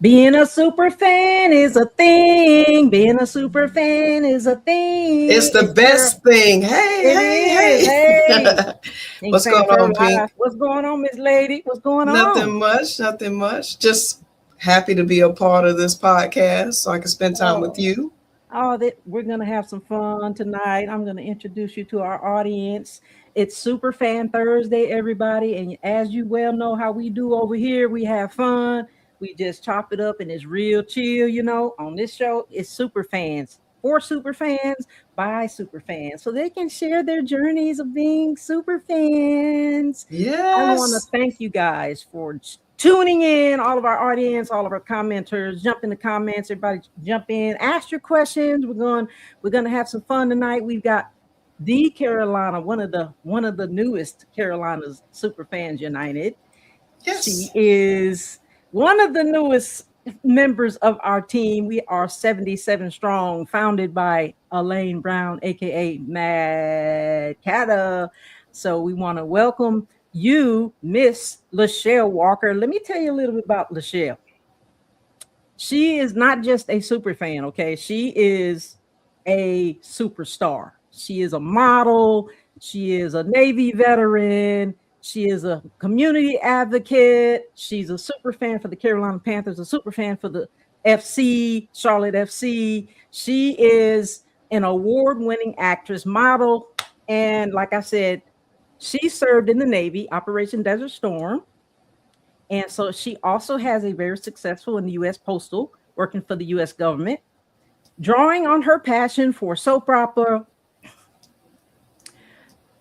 Being a super fan is a thing. Being a super fan is a thing. It's the best thing. Hey, It hey, is. Hey. hey. Pink What's going Panther on, Pink? Live. What's going on, Miss Lady? What's going Nothing on? much, nothing much. Just happy to be a part of this podcast so I can spend time with Oh, you. that we're gonna have some fun tonight. I'm gonna introduce you to our audience. It's Superfan Thursday, everybody, and as you well know how we do over here, we have fun. We just chop it up and it's real chill, On this show, it's super fans for super fans by super fans, so they can share their journeys of being super fans. I want to Yes. thank you guys for tuning in, all of our audience, all of our commenters. Jump in the comments, everybody jump in, ask your questions. We're going to have some fun tonight. We've got the Carolina, one of the newest Carolinas Super Fans United. She Yes. is one of the newest members of our team. We are 77 strong, founded by Elaine Brown, aka Mad Cata. So we want to welcome you, Miss Lachelle Walker. Let me tell you a little bit about Lachelle. She is not just a super fan, okay? She is a superstar. She is a model. She is a Navy veteran. She is a community advocate. She's a super fan for the Carolina Panthers, a super fan for the FC, Charlotte FC. She is an award winning actress, model. And like I said, she served in the Navy, Operation Desert Storm. And so she also has a very successful in the U.S. Postal, working for the U.S. government, drawing on her passion for soap opera.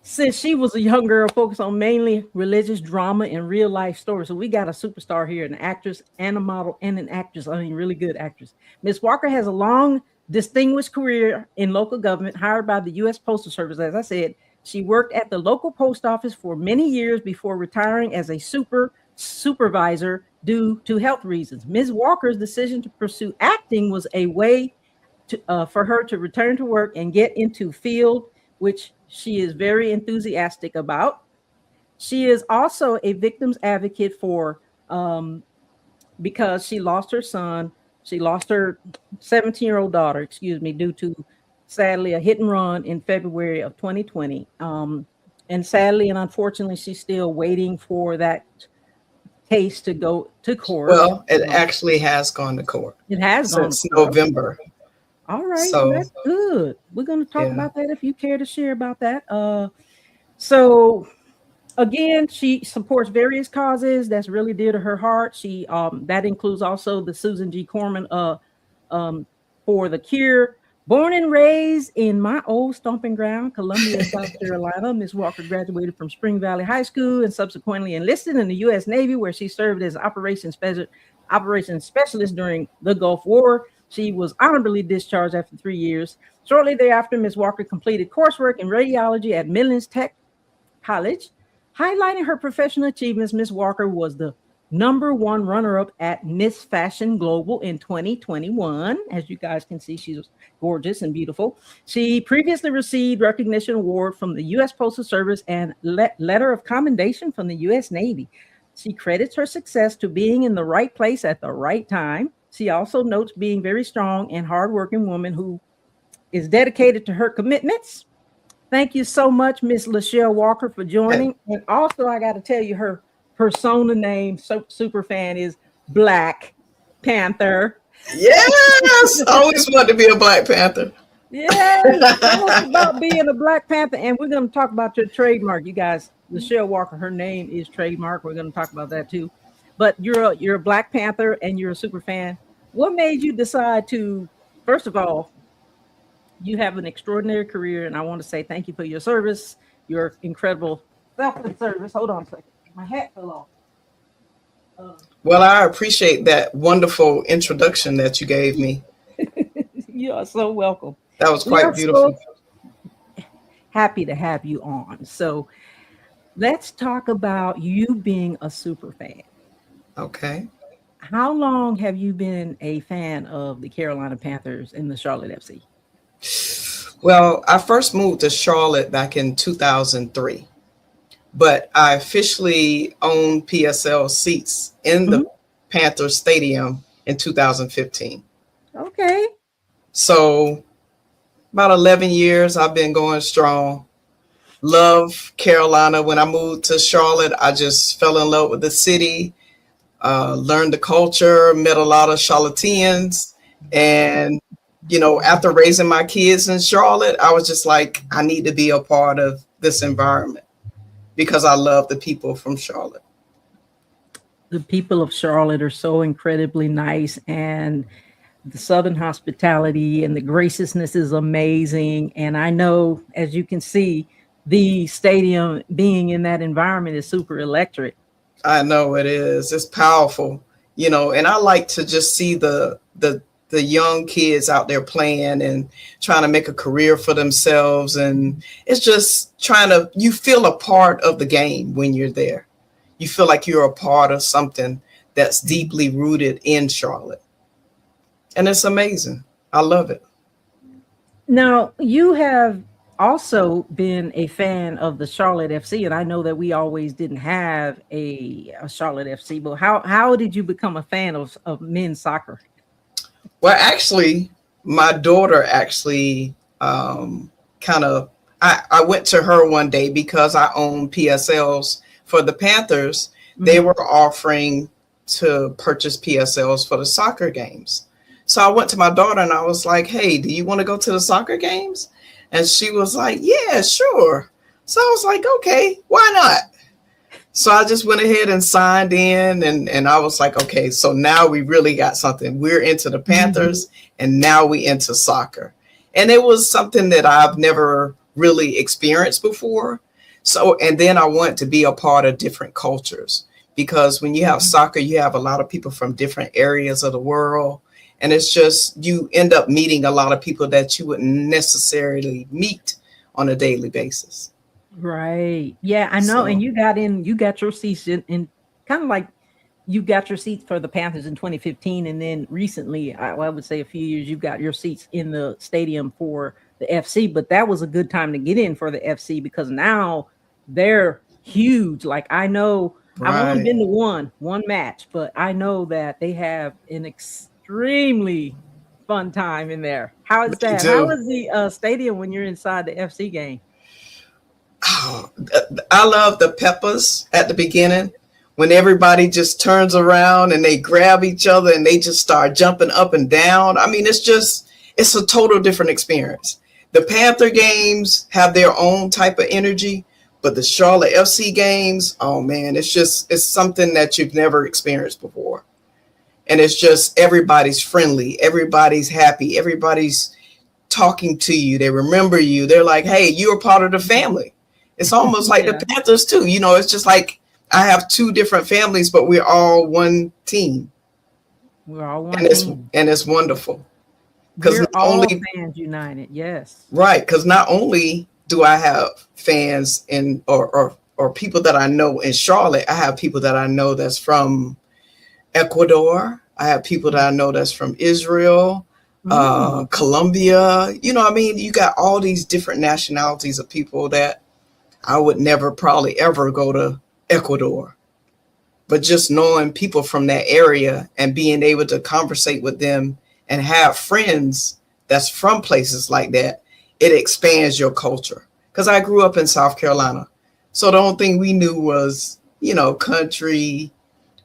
Since she was a young girl, focused on mainly religious drama and real life stories. So we got a superstar here, an actress and a model and an actress. I mean, really good actress. Miss Walker has a long, distinguished career in local government, hired by the U.S. Postal Service. As I said, she worked at the local post office for many years before retiring as a supervisor due to health reasons. Ms. Walker's decision to pursue acting was a way for her to return to work and get into field, which she is very enthusiastic about. She is also a victims advocate for because she lost her son. She lost her 17-year-old daughter, due to sadly a hit and run in February of 2020. And sadly and unfortunately, she's still waiting for that case to go to court. Well, it actually has gone to court It has gone to since court. November. All right, well, So, that's good. We're going to talk yeah. about that if you care to share about that. So again, she supports various causes that's really dear to her heart. She that includes also the Susan G. Corman for the cure. Born and raised in my old stomping ground, Columbia, South Carolina, Miss Walker graduated from Spring Valley High School and subsequently enlisted in the U.S. Navy, where she served as operations specialist during the Gulf War. She was honorably discharged after 3 years. Shortly thereafter, Ms. Walker completed coursework in radiology at Midlands Tech College. Highlighting her professional achievements, Ms. Walker was the #1 runner-up at Miss Fashion Global in 2021. As you guys can see, she's gorgeous and beautiful. She previously received recognition award from the U.S. Postal Service and letter of commendation from the U.S. Navy. She credits her success to being in the right place at the right time. She also notes being very strong and hardworking woman who is dedicated to her commitments. Thank you so much, Miss Lachelle Walker, for joining. And also, I got to tell you, her persona name, super fan, is Black Panther. Yes, I always wanted to be a Black Panther. Yeah, tell us about being a Black Panther. And we're going to talk about your trademark, you guys. Lachelle Walker, her name is trademark. We're going to talk about that too. But you're a Black Panther and you're a super fan. What made you decide to, first of all, you have an extraordinary career, and I want to say thank you for your service, your incredible selfless service. Hold on a second. My hat fell off. Well, I appreciate that wonderful introduction that you gave me. You are so welcome. That was quite beautiful. So happy to have you on. So let's talk about you being a super fan. Okay. How long have you been a fan of the Carolina Panthers and the Charlotte FC? Well, I first moved to Charlotte back in 2003, but I officially owned PSL seats in the Panthers Stadium in 2015. Okay. So about 11 years, I've been going strong. Love Carolina. When I moved to Charlotte, I just fell in love with the city, learned the culture, met a lot of Charlotteans. And, after raising my kids in Charlotte, I was just like, I need to be a part of this environment because I love the people from Charlotte. The people of Charlotte are so incredibly nice, and the Southern hospitality and the graciousness is amazing. And I know, as you can see, the stadium being in that environment is super electric. I know it is. It's powerful, and I like to just see the young kids out there playing and trying to make a career for themselves. And it's just you feel a part of the game when you're there. You feel like you're a part of something that's deeply rooted in Charlotte. And it's amazing. I love it. Now, you have also been a fan of the Charlotte FC, and I know that we always didn't have a Charlotte FC, but how did you become a fan of men's soccer? Well, actually, my daughter actually kind of, I went to her one day because I own PSLs for the Panthers. They Mhm. were offering to purchase PSLs for the soccer games. So I went to my daughter and I was like, hey, do you want to go to the soccer games? And she was like, yeah, sure. So I was like, okay, why not? So I just went ahead and signed in, and I was like, okay, so now we really got something. We're into the Mhm. Panthers and now we into soccer. And it was something that I've never really experienced before. So, and then I want to be a part of different cultures because when you have soccer, you have a lot of people from different areas of the world. And it's just, you end up meeting a lot of people that you wouldn't necessarily meet on a daily basis. Right. Yeah, I know. And So, you got your seats in kind of like you got your seats for the Panthers in 2015. And then recently, I would say a few years, you got your seats in the stadium for the FC. But that was a good time to get in for the FC because now they're huge. Like I know I've only right. been to one match, but I know that they have an extremely fun time in there. How is They that? How do. is the stadium when you're inside the FC game? Oh, I love the peppers at the beginning when everybody just turns around and they grab each other and they just start jumping up and down. I mean, it's a total different experience. The Panther games have their own type of energy, but the Charlotte FC games, oh man, it's something that you've never experienced before. And it's just everybody's friendly, everybody's happy, everybody's talking to you. They remember you. They're like, hey, you're a part of the family. It's almost like the Yeah. Panthers too. It's just like I have two different families, but we're all one team. We're all one And it's team. and it's wonderful. Because We're not all only fans united. Yes. right, because not only do I have fans in or people that I know in Charlotte, I have people that I know that's from Ecuador. I have people that I know that's from Israel, Mm. Colombia. I mean, you got all these different nationalities of people that I would never probably ever go to Ecuador. But just knowing people from that area and being able to conversate with them and have friends that's from places like that, it expands your culture. Because I grew up in South Carolina. So the only thing we knew was, country,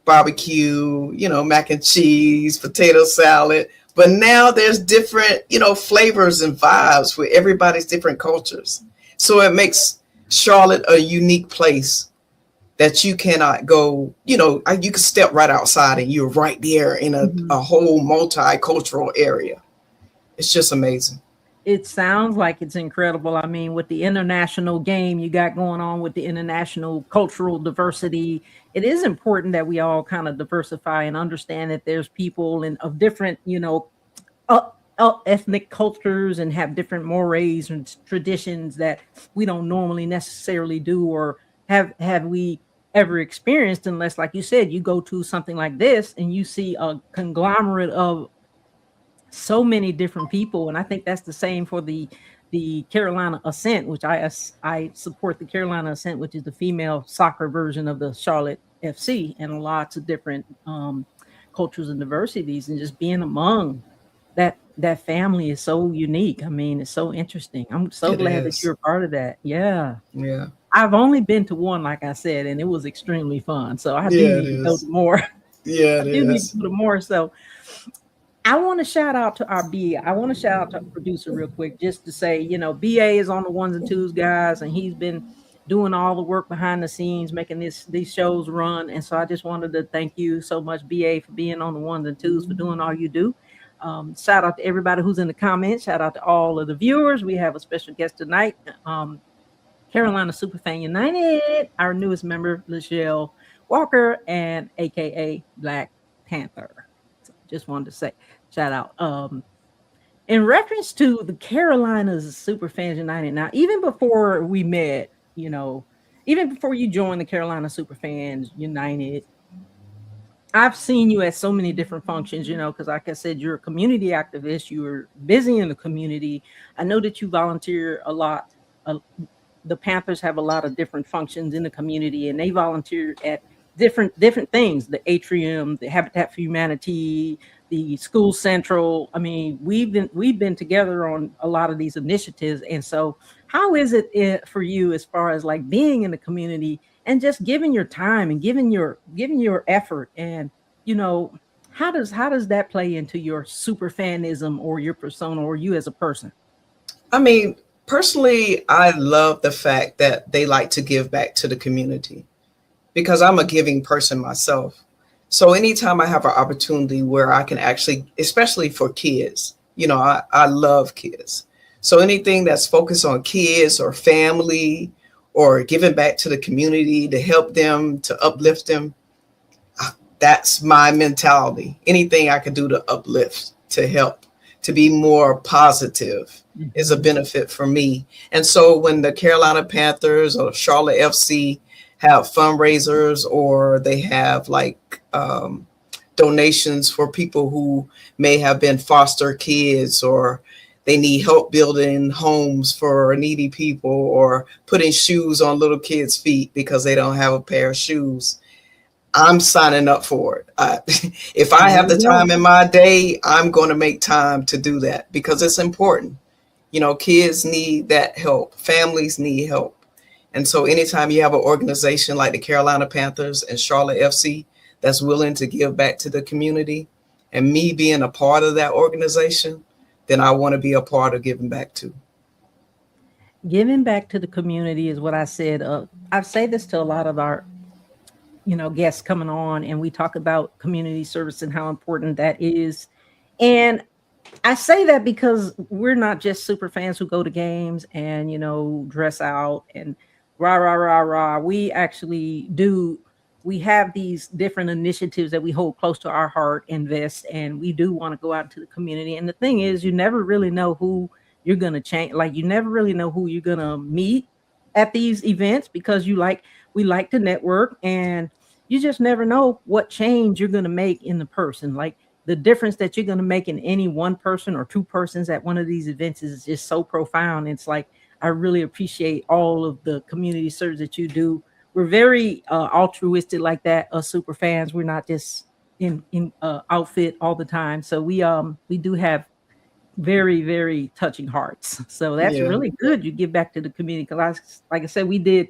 barbecue, mac and cheese, potato salad. But now there's different, flavors and vibes with everybody's different cultures. So it makes Charlotte a unique place that you cannot go, you can step right outside and you're right there in Mhm. a whole multicultural area. It's just amazing. It sounds like it's incredible. I mean, with the international game you got going on with the international cultural diversity, it is important that we all kind of diversify and understand that there's people of different, ethnic cultures and have different mores and traditions that we don't normally necessarily do or have we ever experienced unless, like you said, you go to something like this and you see a conglomerate of so many different people. And I think that's the same for the Carolina Ascent, which I support the Carolina Ascent, which is the female soccer version of the Charlotte FC, and lots of different cultures and diversities, and just being among that family is so unique. I mean, it's so interesting. I'm so It glad that is. you're a part of that. Yeah. Yeah. I've only been to one, like I said, and it was extremely fun. So I do Yeah, it need to go to is. more. Yeah, I it do need to is. go to more. So I want to shout out to our BA. I want to shout out to our producer real quick, just to say, BA is on the ones and twos, guys, and he's been doing all the work behind the scenes, making these shows run. And so I just wanted to thank you so much, BA, for being on the ones and twos, for doing all you do. Shout out to everybody who's in the comments. Shout out to all of the viewers. We have a special guest tonight. Carolina Superfan United, our newest member, Lachelle Walker, and AKA Black Panther. So just wanted to say, shout out. In reference to the Carolinas Superfans United, now, even before we met, even before you joined the Carolina Superfans United, I've seen you at so many different functions, because like I said, you're a community activist. You're busy in the community. I know that you volunteer a lot. uh, the Panthers have a lot of different functions in the community, and they volunteer at different things: the atrium, the Habitat for Humanity, the School Central. I mean, we've been together on a lot of these initiatives. And so, how is it for you, as far as like being in the community and just giving your time and giving your effort, and you know how does that play into your super fanism, or your persona, or you as a person? I mean, personally, I love the fact that they like to give back to the community because I'm a giving person myself. So anytime I have an opportunity where I can actually, especially for kids, I love kids. So anything that's focused on kids or family or giving back to the community to help them, to uplift them, that's my mentality. Anything I can do to uplift, to help, to be more positive is a Mhm. benefit for me. And so when the Carolina Panthers or Charlotte FC have fundraisers, or they have like donations for people who may have been foster kids, or they need help building homes for needy people, or putting shoes on little kids' feet because they don't have a pair of shoes, I'm signing up for it. If I There have the you go. time in my day, I'm going to make time to do that because it's important. Kids need that help. Families need help. And so anytime you have an organization like the Carolina Panthers and Charlotte FC that's willing to give back to the community, and me being a part of that organization, then I want to be a part of giving back too. Giving back to the community is what I said. I say this to a lot of our guests coming on, and we talk about community service and how important that is. And I say that because we're not just super fans who go to games and dress out and rah rah rah rah. We actually do. We have these different initiatives that we hold close to our heart, invest, and we do want to go out into the community. And the thing is, you never really know who you're gonna change. Like, you never really know who you're gonna meet at these events, because we like to network, and you just never know what change you're gonna make in the person. Like, the difference that you're going to make in any one person or two persons at one of these events is just so profound. It's like, I really appreciate all of the community service that you do. We're very altruistic like that, us super fans. We're not just in outfit all the time. So we do have very, very touching hearts. So that's Yeah. really good. You give back to the community, because, like I said, we did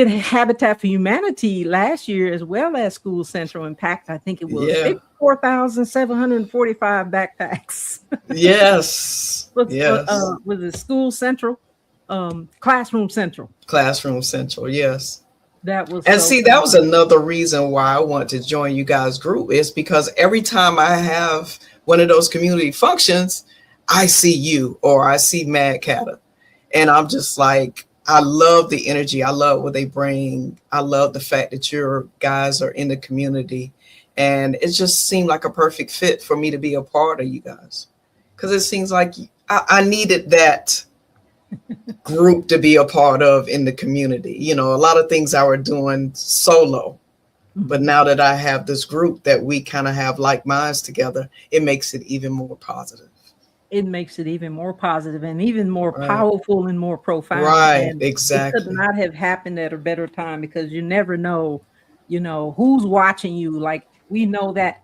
Habitat for Humanity last year, as well as School Central Impact. I think it was Yeah. 54,745 backpacks. Yes. was Yes. was it School Central, Classroom Central? Classroom Central. Yes. That was And so see, that was fun. another reason why I want to join you guys' group, is because every time I have one of those community functions, I see you or I see Mad Catter. And I'm just like, I love the energy. I love what they bring. I love the fact that your guys are in the community. And it just seemed like a perfect fit for me to be a part of you guys. Because it seems like I needed that group to be a part of in the community. A lot of things I were doing solo, but Mhm. now that I have this group that we kind of have like minds together, it makes it even more positive. It makes it even more positive and even more Right. powerful and more profound. Right. And it could Exactly. not have happened at a better time, because you never know, who's watching you. Like, we know that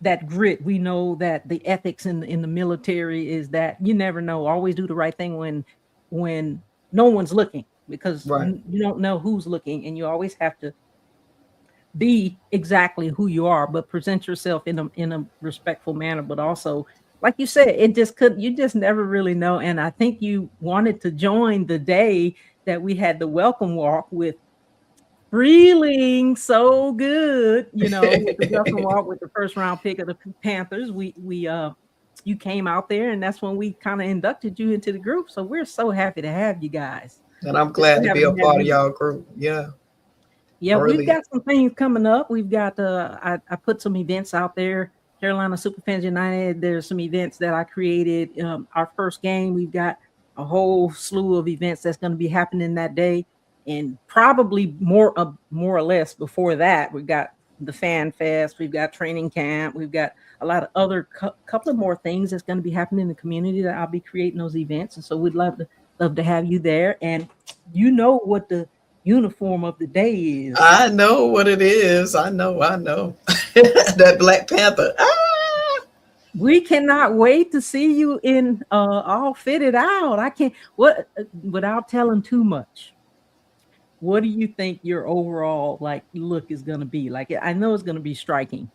that grit. We know that the ethics in the military is that you never know. Always do the right thing when no one's looking, because Right. you don't know who's looking, and you always have to be exactly who you are, but present yourself in a respectful manner. But also, like you said, it just could you just never really know. And I think you wanted to join the day that we had the welcome walk with feeling so good, with the welcome walk with the first round pick of the Panthers. We you came out there, and that's when we kind of inducted you into the group. So we're so happy to have you guys. And I'm We're so glad to happy be a to have part of you. y'all group. Yeah, Yeah, I we've really. got some things coming up. We've got I put some events out there. Carolina Superfans United. There's some events that I created. Our first game, we've got a whole slew of events that's going to be happening that day, and probably more or less before that. We've got the Fan Fest. We've got training camp. We've got a lot of other couple of more things that's going to be happening in the community that I'll be creating those events, and so we'd love to have you there. And you know what the uniform of the day is. I know what it is. I know. I know. That Black Panther. Ah! We cannot wait to see you in all fitted out. I can't what without telling too much. What do you think your overall like look is going to be? Like I know it's going to be striking.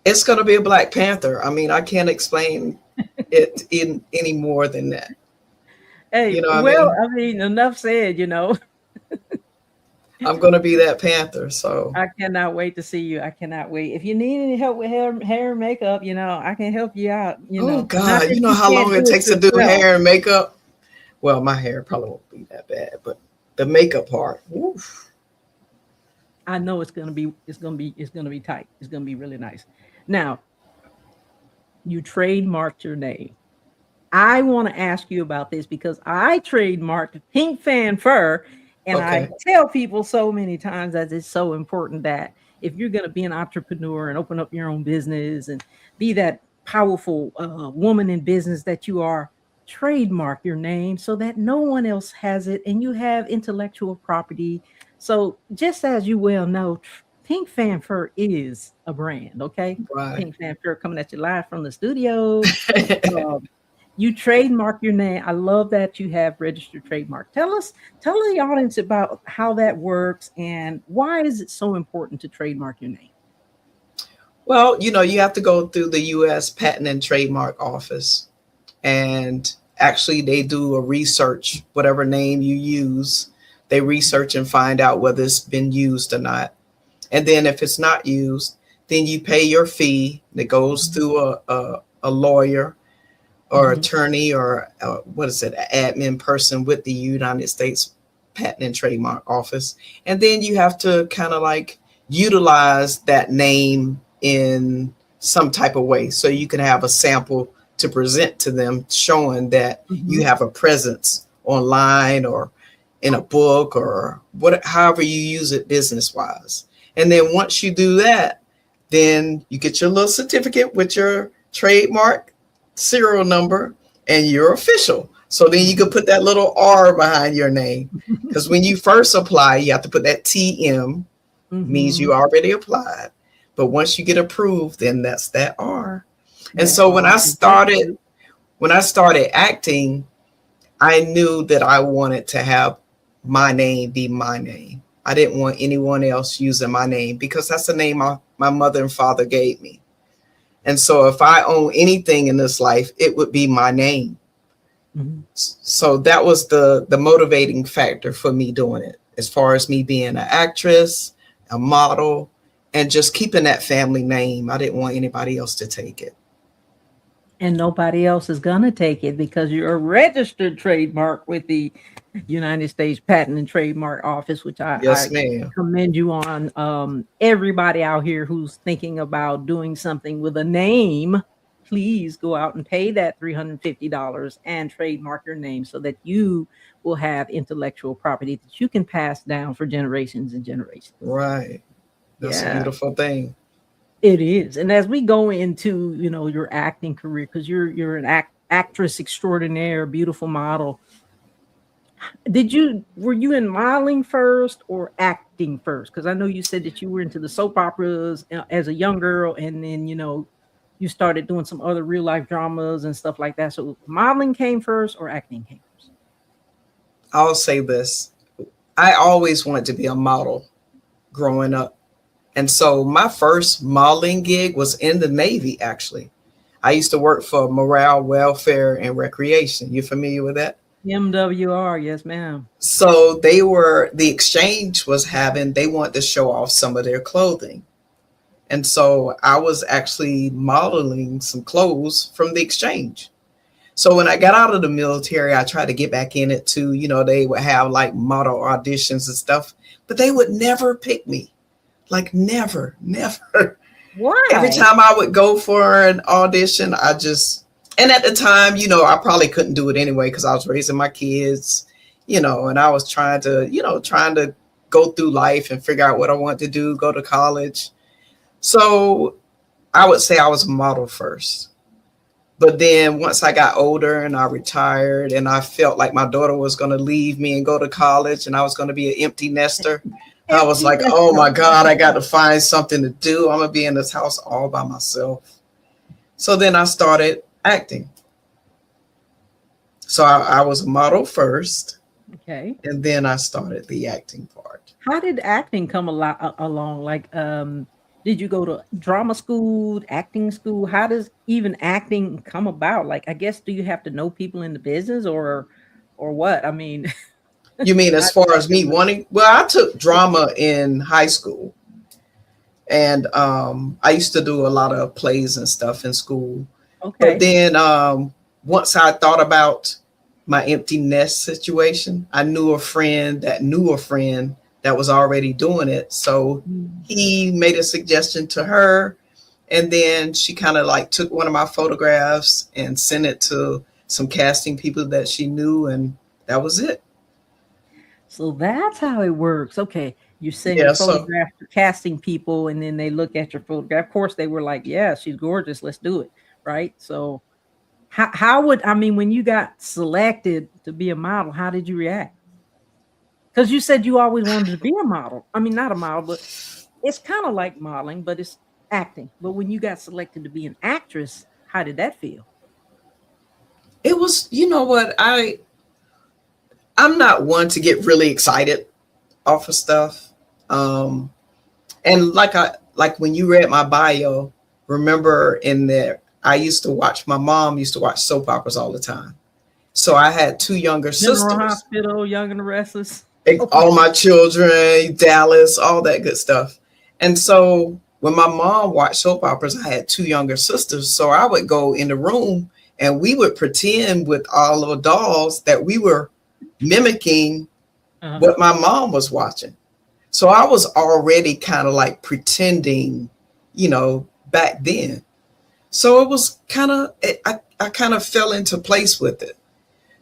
It's going to be a Black Panther. I mean, I can't explain it in any more than that. You Hey, know what I well, mean? I mean, enough said. I'm going to be that Panther. So, I cannot wait to see you. I cannot wait. If you need any help with hair and makeup, I can help you out. oh Not God, that you know you how long can't it do it takes to do yourself. hair and makeup? Well, my hair probably won't be that bad, but the makeup part, oof. I know it's gonna be tight. It's gonna be really nice. Now, you trademarked your name. I want to ask you about this because I trademarked Pink Fan Fur, and I Okay. tell people so many times that it's so important that if you're going to be an entrepreneur and open up your own business and be that powerful woman in business that you are, trademark your name so that no one else has it and you have intellectual property. So, just as you well know, Pink Fan Fur is a brand, okay? Right. Pink Fan Fur coming at you live from the studio. Um, you trademark your name. I love that you have registered trademark. Tell the audience about how that works and why is it so important to trademark your name? Well, you have to go through the U.S. Patent and Trademark Office, and actually they do a research, whatever name you use, they research and find out whether it's been used or not. And then if it's not used, then you pay your fee that goes Mhm, through a lawyer or mhm, attorney or what is it, an admin person with the United States Patent and Trademark Office. And then you have to kind of like utilize that name in some type of way so you can have a sample to present to them showing that you mhm. have a presence online or in a book or what, however you use it business wise. And then once you do that, then you get your little certificate with your trademark serial number and you're official. So then you can put that little R behind your name. Because when you first apply, you have to put that TM, means Mhm. you already applied. But once you get approved, then that's that R. And That so R is registered. when I started acting, I knew that I wanted to have my name be my name. I didn't want anyone else using my name because that's the name my mother and father gave me. And so if I own anything in this life, it would be my name. Mhm. So that was the motivating factor for me doing it, as far as me being an actress, a model, and just keeping that family name. I didn't want anybody else to take it. And nobody else is going to take it because you're a registered trademark with the United States Patent and Trademark Office, which Yes, I ma'am. commend you on. Everybody out here who's thinking about doing something with a name, please go out and pay that $350 and trademark your name so that you will have intellectual property that you can pass down for generations and generations. Right. That's a Yeah. beautiful thing. It is. And as we go into, your acting career, because you're an actress extraordinaire, beautiful model, Were you in modeling first or acting first? Because I know you said that you were into the soap operas as a young girl, and then you started doing some other real life dramas and stuff like that. So modeling came first or acting came first? I'll say this. I always wanted to be a model growing up. And so my first modeling gig was in the Navy, actually. I used to work for Morale, Welfare, and Recreation. You familiar with that? MWR, yes, ma'am. So the exchange was having, they wanted to show off some of their clothing. And so I was actually modeling some clothes from the exchange. So when I got out of the military, I tried to get back in it too. They would have like model auditions and stuff, but they would never pick me. Like never, never. Every Why? time I would go for an audition, and at the time, I probably couldn't do it anyway because I was raising my kids, and I was trying to go through life and figure out what I want to do, go to college. So I would say I was a model first. But then once I got older and I retired and I felt like my daughter was going to leave me and go to college and I was going to be an empty nester, I was Empty like, oh nester. my God, I got to find something to do. I'm going to be in this house all by myself. So then I started acting. So I was a model first, Okay. and then I started the acting part. How did acting come along? Like, did you go to drama school, acting school? How does even acting come about? Like, I guess, do you have to know people in the business or what? I mean, You mean how as did far that as me come about? wanting? Well, I took drama in high school, and I used to do a lot of plays and stuff in school. But Okay. then once I thought about my empty nest situation, I knew a friend that knew a friend that was already doing it. So Mm. he made a suggestion to her, and then she kind of like took one of my photographs and sent it to some casting people that she knew, and that was it. So that's how it works. Okay. You send your Yeah. So photograph to casting people and then they look at your photograph. Of course, they were like, yeah, she's gorgeous. Let's do it. Right. So, how would, I mean, when you got selected to be a model, how did you react? Because you said you always wanted to be a model. I mean, not a model, but it's kind of like modeling, but it's acting. But when you got selected to be an actress, how did that feel? it was, you know what, I'm not one to get really excited off of stuff. Um, and like when you read my bio, remember in there, my mom used to watch soap operas all the time. So I had two younger General sisters, Hospital, Young and the Restless. all my children, Dallas, all that good stuff. And so when my mom watched soap operas, I had two younger sisters. So I would go in the room and we would pretend with our little dolls that we were mimicking Uh-huh. what my mom was watching. So I was already kind of like pretending, back then. So it was I kind of fell into place with it.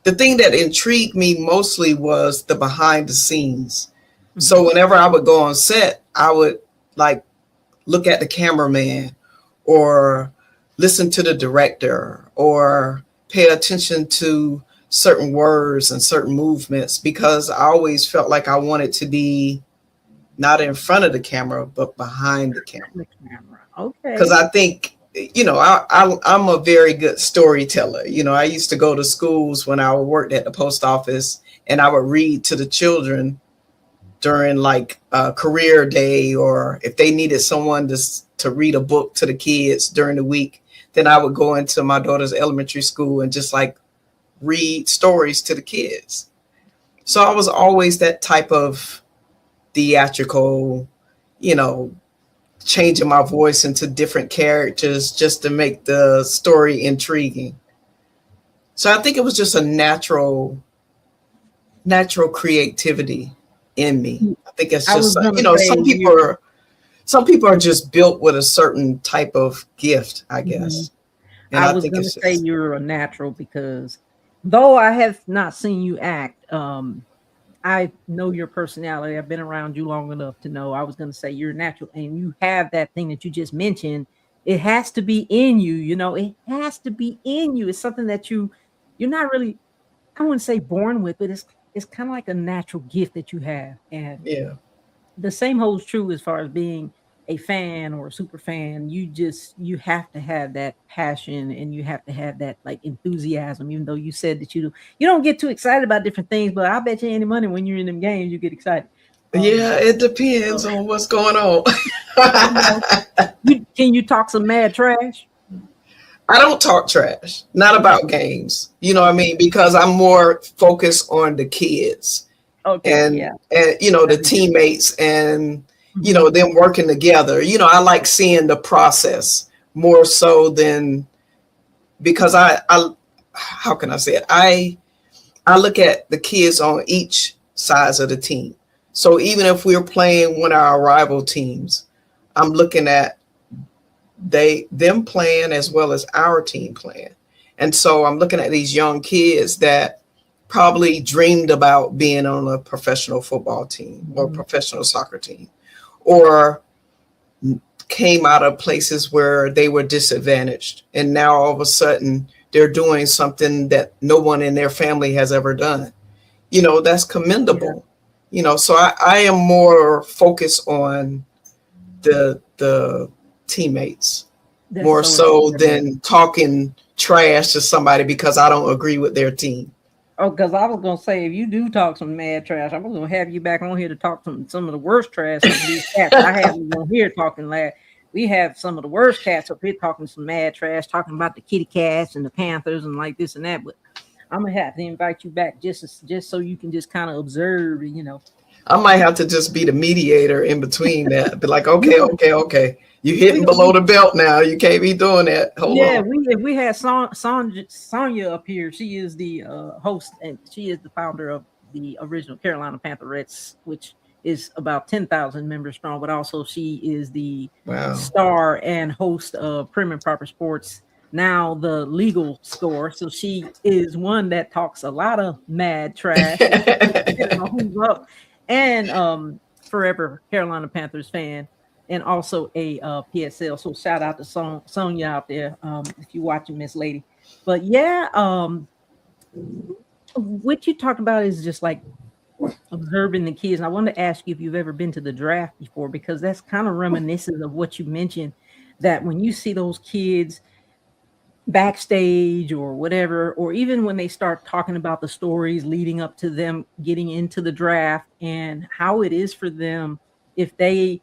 The thing that intrigued me mostly was the behind the scenes. Mhm. So whenever I would go on set, I would like look at the cameraman or listen to the director or pay attention to certain words and certain movements because I always felt like I wanted to be not in front of the camera, but behind the camera. The camera. Because Okay. I think, I'm a very good storyteller. I used to go to schools when I worked at the post office and I would read to the children during like a career day, or if they needed someone to read a book to the kids during the week, then I would go into my daughter's elementary school and just like read stories to the kids. So I was always that type of theatrical, you know, changing my voice into different characters just to make the story intriguing. So I think it was just a natural creativity in me. I think it's I was just gonna say you. some people are just built with a certain type of gift, I Mhm. guess. And I I was think gonna it's say just you're a natural because though I have not seen you act, I know your personality. I've been around you long enough to know. I was gonna say you're natural, and you have that thing that you just mentioned. It has to be in you. It has to be in you. It's something that you're not really. I wouldn't say born with, but it's it's kind of like a natural gift that you have. And Yeah. the same holds true as far as being a fan or a super fan. You have to have that passion, and you have to have that like enthusiasm. Even though you said that you don't get too excited about different things, but I bet you any money when you're in them games you get excited. Yeah, it So, depends on what's going on. you know, can you talk some mad trash? I don't talk trash, not Okay, about games. You know what I okay, mean? Because I'm more focused on the kids okay, and yeah. the teammates and Mhm. them working together. I like seeing the process more so than because I how can I say it? I look at the kids on each sides of the team. So even if we're playing one of our rival teams, I'm looking at them playing as well as our team playing. And so I'm looking at these young kids that probably dreamed about being on a professional football team or Mhm. professional soccer team, or came out of places where they were disadvantaged. And now all of a sudden they're doing something that no one in their family has ever done. That's Yeah, commendable. So I am more focused on the teammates that's more so so incredible. than talking trash to somebody because I don't agree with their team. Oh, because I was gonna say if you do talk some mad trash, I was gonna have you back on here to talk some of the worst trash of these cats. I have you on here talking like we have some of the worst cats up here talking some mad trash, talking about the kitty cats and the Panthers and like this and that. But I'm gonna have to invite you back just so you can just kind of observe. I might have to just be the mediator in between that. Be like, You okay, know, okay, okay. You hitting below we the belt now. You can't be doing that. Hold Yeah, on. we if we had Sonya up here, she is the host and she is the founder of the original Carolina Pantherettes, which is about 10,000 members strong. But also, she is the Wow. star and host of Prim and Proper Sports. Now the legal score, so she is one that talks a lot of mad trash, depending on who's up, and forever Carolina Panthers fan and also a PSL. So shout out to Sonya out there if you're watching Miss Lady. But yeah, what you talked about is just like observing the kids. And I wanted to ask you if you've ever been to the draft before, because that's kind of reminiscent of what you mentioned. That when you see those kids backstage or whatever, or even when they start talking about the stories leading up to them getting into the draft and how it is for them if they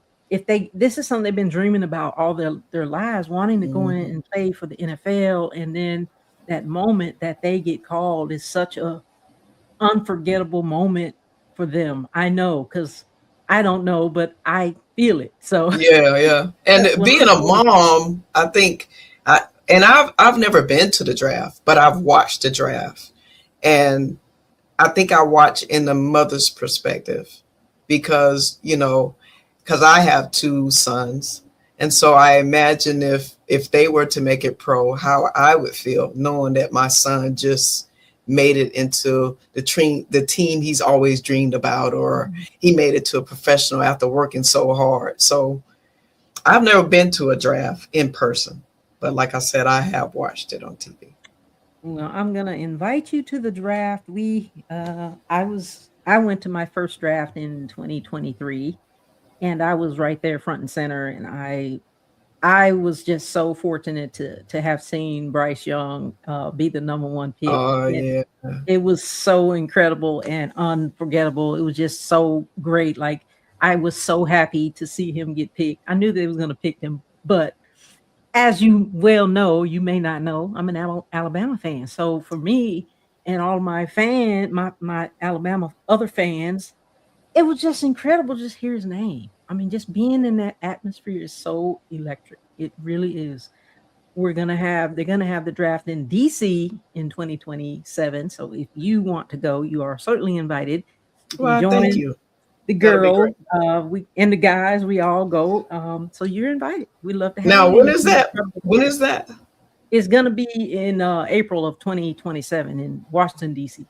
this is something they've been dreaming about all their lives, wanting to go in Mhm. and play for the NFL, and then that moment that they get called is such a unforgettable moment for them. I know because I don't know, but I feel it. So Yeah, yeah. that's And what being I'm a saying. mom, I think I've never been to the draft, but I've watched the draft. And I think I watch in the mother's perspective because, because I have two sons. And so I imagine if they were to make it pro, how I would feel knowing that my son just made it into the team he's always dreamed about, or he made it to a professional after working so hard. So I've never been to a draft in person, but like I said, I have watched it on TV. Well, I'm gonna invite you to the draft. I went to my first draft in 2023, and I was right there front and center, and I was just so fortunate to have seen Bryce Young be the number one pick. Oh And yeah. it was so incredible and unforgettable. It was just so great. Like I was so happy to see him get picked. I knew they was gonna pick him, but as you well know, you may not know, I'm an Alabama fan. So for me and all my Alabama other fans, it was just incredible to just hear his name. I mean, just being in that atmosphere is so electric. It really is. They're gonna have the draft in DC in 2027. So if you want to go, you are certainly invited. You can Well, thank join you. the That'll be girls, great. we and the guys, we all go. So you're invited. We'd love to have Now, you, when and is that? When is that? it's gonna be in April of 2027 in Washington, DC.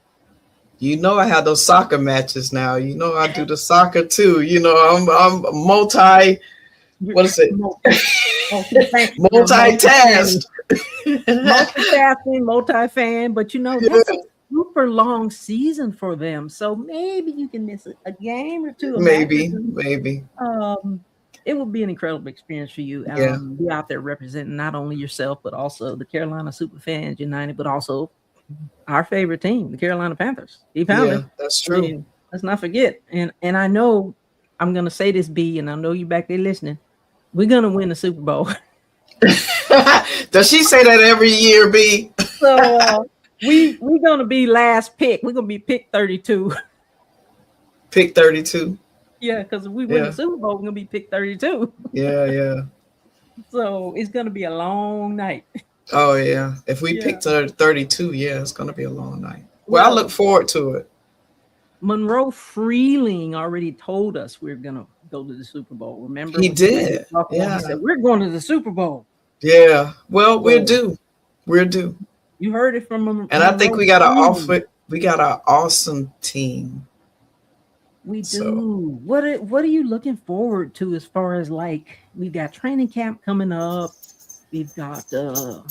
I have those soccer matches now. I do the soccer too. I'm multi. You're What is it? multi-fan, Multitasked. multitasking, multi-fan, but Yeah. super long season for them. So maybe you can miss a game or two, a match or Maybe, two. maybe. Um, it will be an incredible experience for you. Yeah, Be out there representing not only yourself, but also the Carolina Superfans United, but also our favorite team, the Carolina Panthers. The yeah, Panthers. that's I true. mean, let's not forget. And I know I'm gonna say this, B, and I know you back there listening. We're gonna win the Super Bowl. Does she say that every year, B? So we're gonna be last pick. We're gonna be pick 32. Pick 32. Yeah, because if we win the Yeah, Super Bowl, we're gonna be pick 32. yeah, yeah. So it's gonna be a long night. Oh, yeah. If we Yeah. pick 32, yeah, it's going to be a long night. Well, I Well, look forward to it. Monroe Freeling already told us we're gonna go to the Super Bowl. Remember He when he played did. with Buffalo? He Yeah, said we're going to the Super Bowl. yeah. Well, we're So due. We're due. you heard it from And I think Monroe Freeling. we got an awesome team. We So do. What are you looking forward to as far as like we've got training camp coming up? We've got the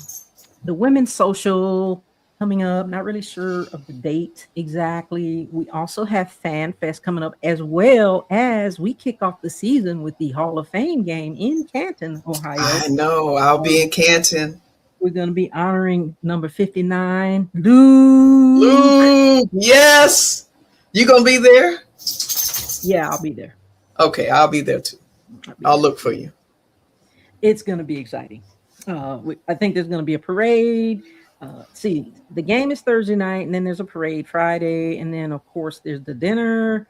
women's social coming up. Not really sure of the date exactly. We also have Fan Fest coming up, as well as we kick off the season with the Hall of Fame game in Canton, Ohio. I know I'll be Um, in Canton. we're going to be honoring number 59, Luke. Luke, yes. You gonna be there? Yeah, I'll be there. Okay, I'll be there too. I'll be I'll there. look for you. It's going to be exciting. I think there's going to be a parade. See, the game is Thursday night, and then there's a parade Friday, and then of course there's the dinner,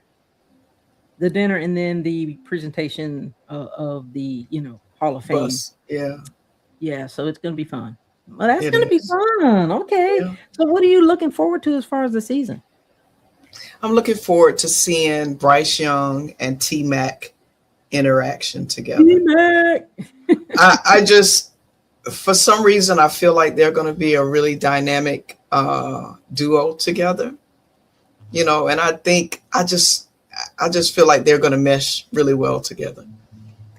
and then the presentation of the Hall of Fame. Bus. Yeah, Yeah, so it's going to be fun. Well, that's it going to be is. fun. Okay, Yeah. so what are you looking forward to as far as the season? I'm looking forward to seeing Bryce Young and T Mac interaction together. T-Mac. I just, for some reason, I feel like they're going to be a really dynamic duo together. And I just feel like they're going to mesh really well together, and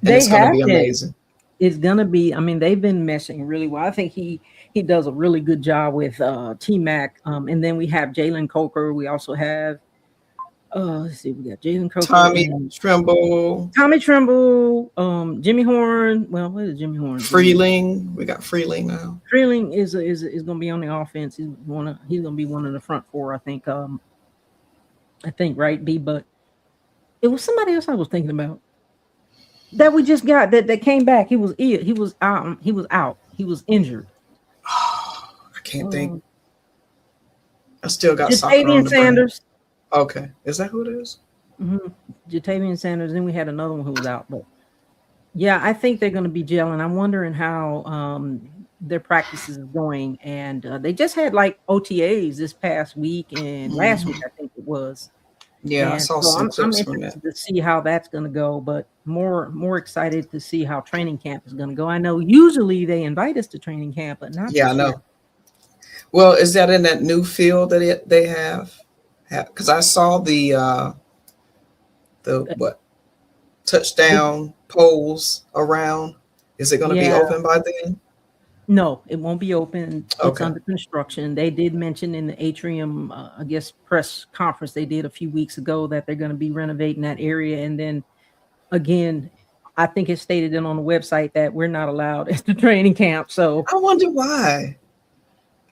They it's going to have be been. amazing. It's gonna be. I mean, they've been meshing really well. I think he does a really good job with T Mac. And then we have Jalen Coker. We also have let's see, we got Jalen Coker Tommy and Trimble, Tommy Tremble, Jimmy Horn. Well, what is Jimmy Horn? Freeling. We got Freeling now. Freeling is going to be on the offense. He's going to be one of the front four. I think. Right, B. But it was somebody else I was thinking about that we just got that came back. He was ill. He was out. He was out. He was injured. I can't think. I still got soccer on Jatavian the brain. Sanders. Okay, is that who it is? Mm-hmm. Jatavian Sanders. Then we had another one who was out. But yeah, I think they're going to be gelling. I'm wondering how their practices is going. And they just had like OTAs this past week and last week, I think it was. Yeah, I And saw so some I'm clips from that. interested to see how that's going to go, but more excited to see how training camp is going to go. I know usually they invite us to training camp, but not Yeah, I this know. year. Well, is that in that new field that they have? Because I saw the what touchdown poles around. Is it going to be Yeah, open by then? no, it won't be open. It's Okay. under construction. They did mention in the atrium, I guess, press conference they did a few weeks ago that they're going to be renovating that area. And then again, I think it stated it on the website that we're not allowed at the training camp. So, I wonder why.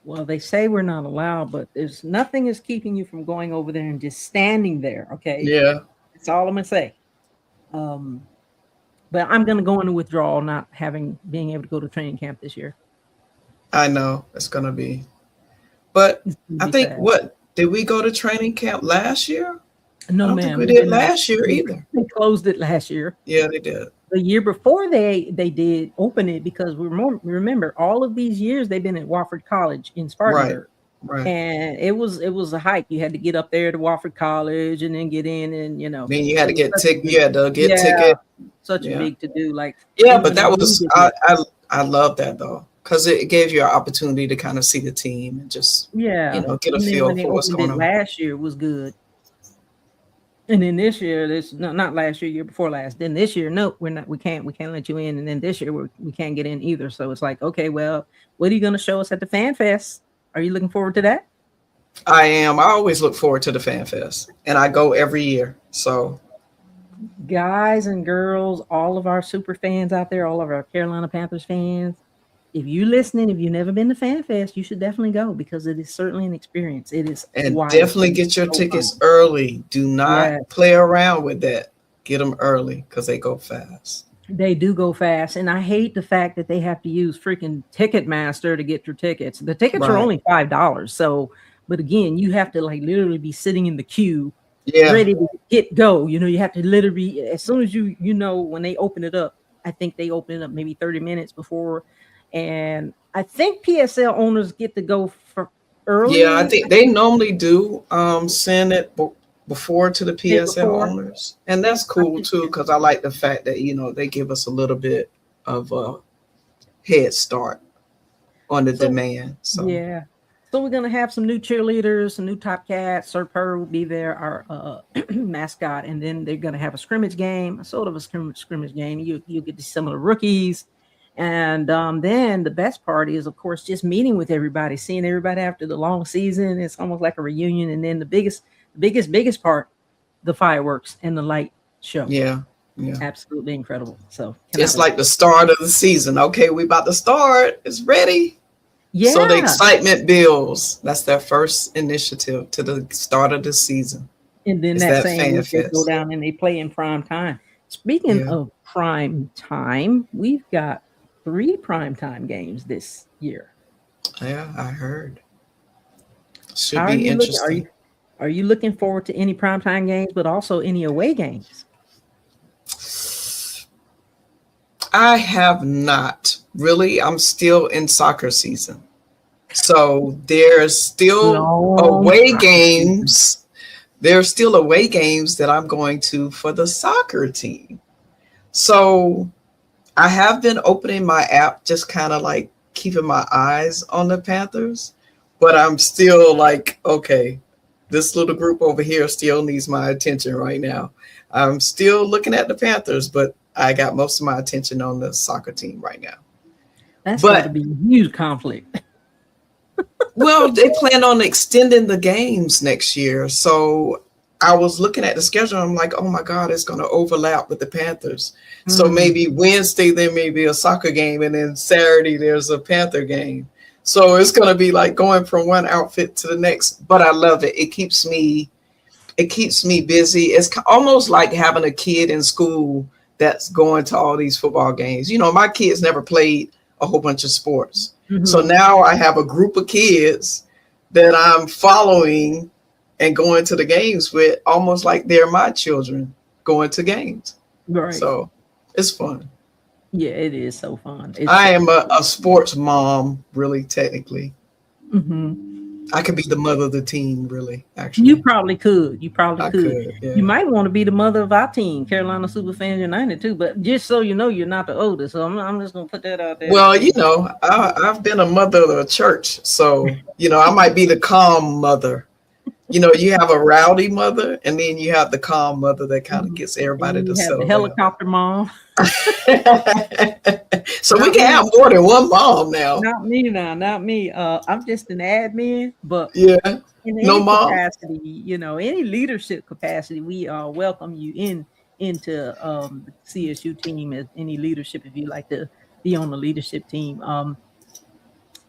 well, they say we're not allowed, but there's nothing is keeping you from going over there and just standing there. Okay. Yeah, That's all I'm going to say. But I'm going to go into withdrawal, not being able to go to training camp this year. I know it's going to be. But It's gonna I be think sad. did we go to training camp last year? I No, don't think ma'am. we We did did not. last year either. They closed it last year. Yeah, they did. The year before they did open it because remember all of these years they've been at Wofford College in Right, Spartanburg. right. And it was a hike. You had to get up there to Wofford College and then get in, and Then you had to it was get such a you had to get yeah, ticket. such a Yeah. big to do. Like Yeah, then but when that we was did it, I love that though, because it gave you an opportunity to kind of see the team and just yeah. get a And then feel when they for what's opened it going on. last year, it was good. And then this year, not last year, year before last. Then this year, nope, we're not. We can't let you in. And then this year, we can't get in either. So it's like, okay, well, what are you going to show us at the Fan Fest? Are you looking forward to that? I am. I always look forward to the Fan Fest, and I go every year. So Guys and girls, all of our super fans out there, all of our Carolina Panthers fans, if you're listening, if you've never been to Fan Fest, you should definitely go because it is certainly an experience. It is and wild. definitely get your So fun. tickets early. Do not Yeah, play around with that. Get them early because they go fast. they do go fast. And I hate the fact that they have to use freaking Ticketmaster to get your tickets. The tickets are Right. only $5. So, but again, you have to like literally be sitting in the queue Yeah. ready to get go. You know, you have to literally as soon as you know when they open it up. I think they open it up maybe 30 minutes before, and I think PSL owners get to go for Yeah, I early. think they normally do send it before to the PSL Before owners, and that's I cool think, too because I like the fact that they give us a little bit of a head start on the so. demand. So Yeah. So we're gonna have some new cheerleaders, some new top cats. Sir Purr will be there, our mascot, and then they're gonna have a scrimmage game, a sort of a scrimmage game. You get to see some of the rookies, and then the best part is, of course, just meeting with everybody, seeing everybody after the long season. It's almost like a reunion, and then biggest part, the fireworks and the light show. yeah, yeah, Absolutely incredible. So cannot it's wait. like the start of the season. Okay, we about to start. It's ready. So the Yeah. excitement builds. That's their first initiative to the start of the season. And then It's that that same fan week they go fest. down and they play in prime time. Speaking Yeah, of prime time, we've got 3 prime time games this year. yeah, I heard. How Should are be you looking? interesting. Are you looking forward to any prime time games, but also any away games? I have not really. I'm still in soccer season. So there's still Long away soccer season. games. There's still away games that I'm going to for the soccer team. So I have been opening my app, just kind of like keeping my eyes on the Panthers, but I'm still like, okay, this little group over here still needs my attention right now. I'm still looking at the Panthers, but I got most of my attention on the soccer team right now. That's got to But be a huge conflict. well, they plan on extending the games next year. So I was looking at the schedule. I'm like, oh my God, it's going to overlap with the Panthers. So Mm, maybe Wednesday, there may be a soccer game. And then Saturday, there's a Panther game. So it's going to be like going from one outfit to the next. But I love it. It keeps me busy. It's almost like having a kid in school that's going to all these football games. My kids never played a whole bunch of sports. So mhm. now I have a group of kids that I'm following and going to the games with, almost like they're my children going to games. Right. So it's fun. Yeah, it is so fun. It's I so am a sports mom, really, technically. mhm. I could be the mother of the team, really, You actually. probably could. You probably I could. could, You yeah. might want to be the mother of our team, Carolina Superfan United, too. But just so you know, you're not the oldest. So I'm just gonna put that out there. Well, I've been a mother of the church. So, I might be the calm mother. You have a rowdy mother, and then you have the calm mother that kind of Mhm. gets And everybody then to you have the settle down. helicopter mom. So we Not can have me. more than one mom now. Not me now. Not me. I'm just an admin, but Yeah. in No any mom. capacity, any leadership capacity, we welcome you into the CSU team as any leadership if you like to be on the leadership team.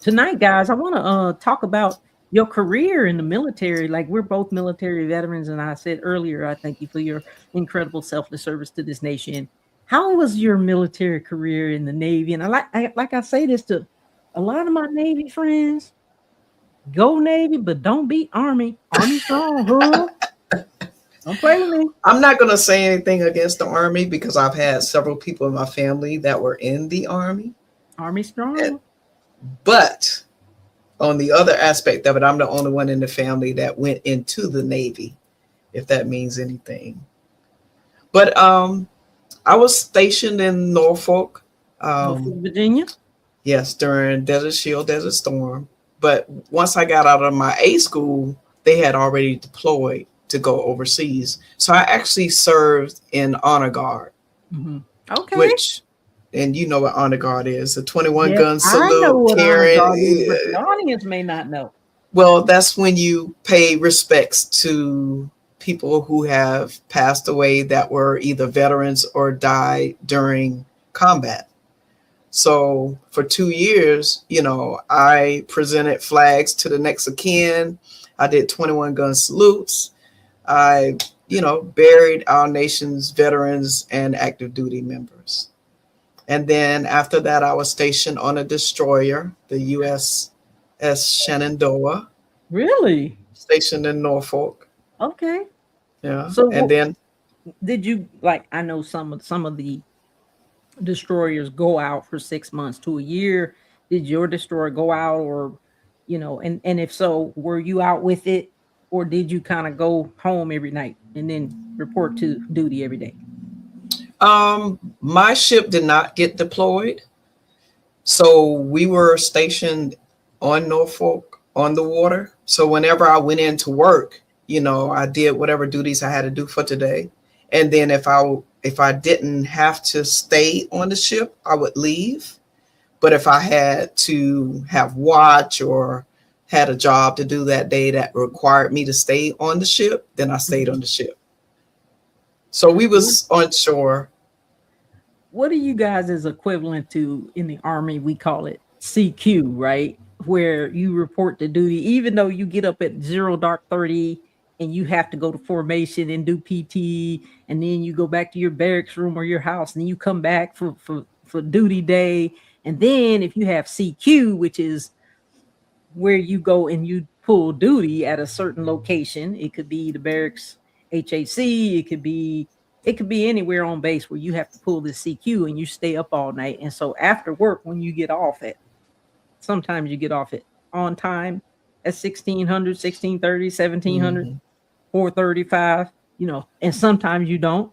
Tonight, guys, I want to talk about your career in the military. Like we're both military veterans, and I said earlier, I thank you for your incredible selfless service to this nation. How was your military career in the Navy? And I say this to a lot of my Navy friends: go Navy, but don't be Army. Army strong, huh? Don't play with me. I'm not going to say anything against the Army because I've had several people in my family that were in the Army. Army And- strong. But on the other aspect of it, I'm the only one in the family that went into the Navy, if that means anything. But I was stationed in Norfolk. Norfolk, Um, Virginia. yes, during Desert Shield, Desert Storm. But once I got out of my A school, they had already deployed to go overseas. So I actually served in honor guard, Mhm. Okay. which, and you know what honor guard is, a 21 Yes, gun I know salute what honor carrying. guard is, but the audience may not know. Well, that's when you pay respects to people who have passed away that were either veterans or died during combat. So for 2 years, I presented flags to the next of kin. I did 21 gun salutes. I, buried our nation's veterans and active duty members. And then after that, I was stationed on a destroyer, the USS Shenandoah, Really? stationed in Norfolk. Okay. Yeah. So And what then did you like? I know some of the destroyers go out for 6 months to a year. Did your destroyer go out, or and if so, were you out with it, or did you kind of go home every night and then report to duty every day? my ship did not get deployed. So we were stationed on Norfolk on the water. So whenever I went into work, I did whatever duties I had to do for today. And then if I didn't have to stay on the ship, I would leave. But if I had to have watch or had a job to do that day that required me to stay on the ship, then I stayed on Mhm. the ship. So we was on shore. What are you guys is equivalent to in the army? We call it CQ, right? Where you report to duty, even though you get up at 0 dark 30 and you have to go to formation and do PT, and then you go back to your barracks room or your house, and then you come back for duty day. And then if you have CQ, which is where you go and you pull duty at a certain location. It could be the barracks HAC, it could be anywhere on base where you have to pull this CQ and you stay up all night. And so after work, when you get off at sometimes you get off at on time at 1600, 1630, 1700, Mhm. 4:35, and sometimes you don't